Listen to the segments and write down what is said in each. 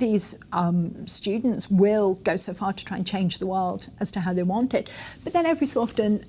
these students will go so far to try and change the world as to how they want it. But then every so often,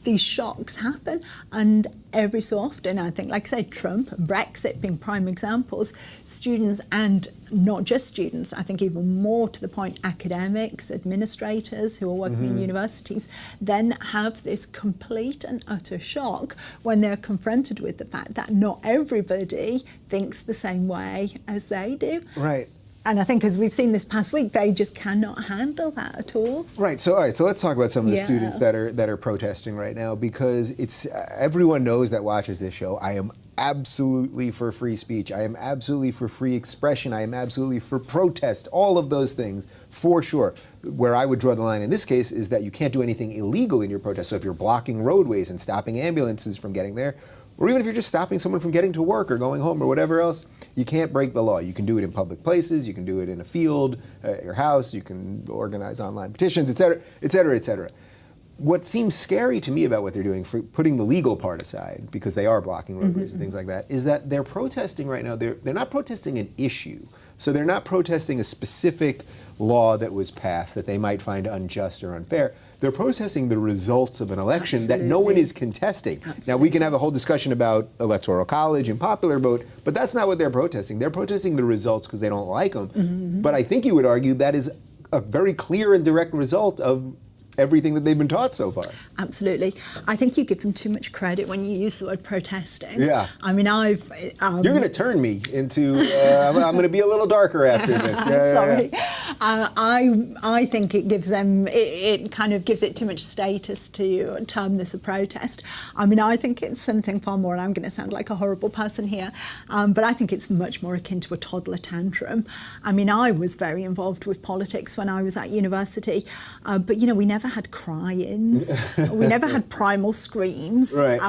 these shocks happen. And every so often, I think, like I said, Trump and Brexit being prime examples, students, and not just students, I think even more to the point, academics, administrators who are working in universities, then have this complete and utter shock when they're confronted with the fact that not everybody thinks the same way as they do. Right. And I think, as we've seen this past week, they just cannot handle that at all. Right. So, all right. So let's talk about some of the students that are protesting right now, because it's everyone knows that watches this show. I am absolutely for free speech. I am absolutely for free expression. I am absolutely for protest. All of those things, for sure. Where I would draw the line in this case is that you can't do anything illegal in your protest. So if you're blocking roadways and stopping ambulances from getting there, or even if you're just stopping someone from getting to work or going home or whatever else, you can't break the law. You can do it in public places, you can do it in a field, at your house, you can organize online petitions, et cetera, et cetera, et cetera. What seems scary to me about what they're doing, for putting the legal part aside, because they are blocking roadways and things like that, is that they're protesting right now. They're not protesting an issue. So they're not protesting a specific law that was passed that they might find unjust or unfair. They're protesting the results of an election that no one is contesting. Now, we can have a whole discussion about electoral college and popular vote, but that's not what they're protesting. They're protesting the results because they don't like them. But I think you would argue that is a very clear and direct result of everything that they've been taught so far. Absolutely. I think you give them too much credit when you use the word protesting. Yeah. I mean, You're going to turn me into, I'm going to be a little darker after this. Sorry. I think it gives them, it kind of gives it too much status to term this a protest. I mean, I think it's something far more, and I'm going to sound like a horrible person here, but I think it's much more akin to a toddler tantrum. I mean, I was very involved with politics when I was at university, but, you know, we never had cry-ins. We never had primal screams. Right.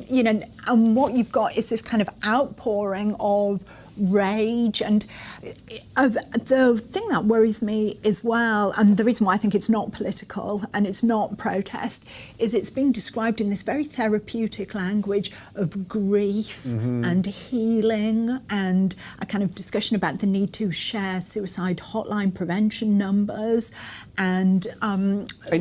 You know, and what you've got is this kind of outpouring of rage, and the thing that worries me as well, and the reason why I think it's not political and it's not protest, is it's being described in this very therapeutic language of grief and healing, and a kind of discussion about the need to share suicide hotline prevention numbers, and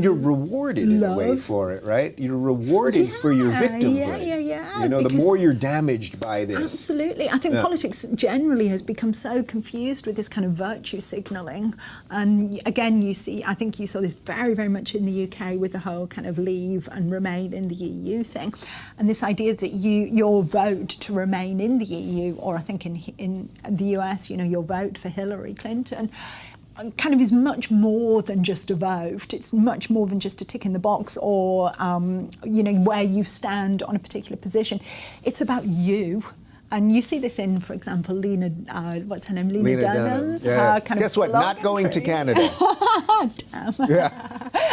you're rewarded in a way for it, right? You're rewarded for your victimhood. Yeah. You know, the more you're damaged by this. Absolutely. I think politics generally has become so confused with this kind of virtue signalling. And again, I think you saw this very, very much in the UK with the whole kind of leave and remain in the EU thing. And this idea that your vote to remain in the EU, or I think in the US, you know, your vote for Hillary Clinton, kind of is much more than just a vote. It's much more than just a tick in the box, or you know, where you stand on a particular position. It's about you. And you see this in, for example, Lena Dunham's. Yeah. Guess what? Not going to Canada. Damn. Yeah.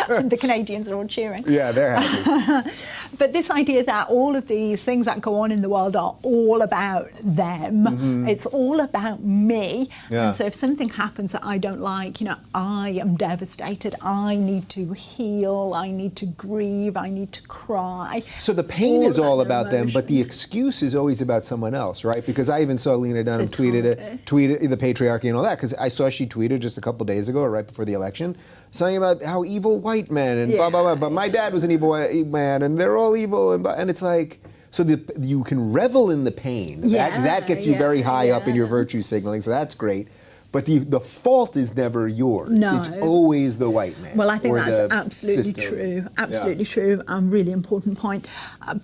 The Canadians are all cheering. Yeah, they're happy. But this idea that all of these things that go on in the world are all about them. It's all about me. Yeah. And so if something happens that I don't like, you know, I am devastated. I need to heal. I need to grieve. I need to cry. So the pain is all about them, but the excuse is always about someone else, right? Because I even saw Lena Dunham tweeted the patriarchy and all that, because I saw she tweeted just a couple days ago, or right before the election, something about how evil white men and blah, blah, blah. But my dad was an evil white man, and they're all evil. And it's like, so you can revel in the pain. That gets you very high up in your virtue signaling, so that's great. But the fault is never yours. No. It's always the white man. Well, I think that's absolutely system. true. Absolutely true. Really important point.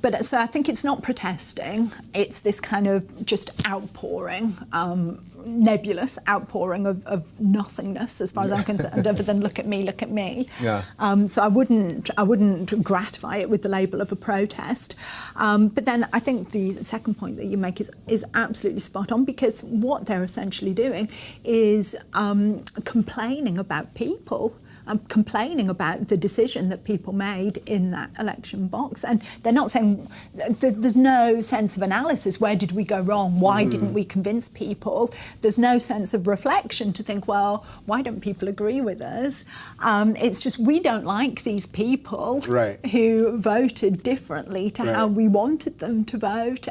But so I think it's not protesting. It's this kind of just outpouring, nebulous outpouring of nothingness, as far as I'm concerned, other than look at me, look at me. Yeah. So I wouldn't gratify it with the label of a protest. But then I think the second point that you make is absolutely spot on, because what they're essentially doing is complaining about people. Complaining about the decision that people made in that election box. And they're not saying, there's no sense of analysis. Where did we go wrong? Why didn't we convince people? There's no sense of reflection to think, well, why don't people agree with us? It's just, we don't like these people who voted differently to how we wanted them to vote.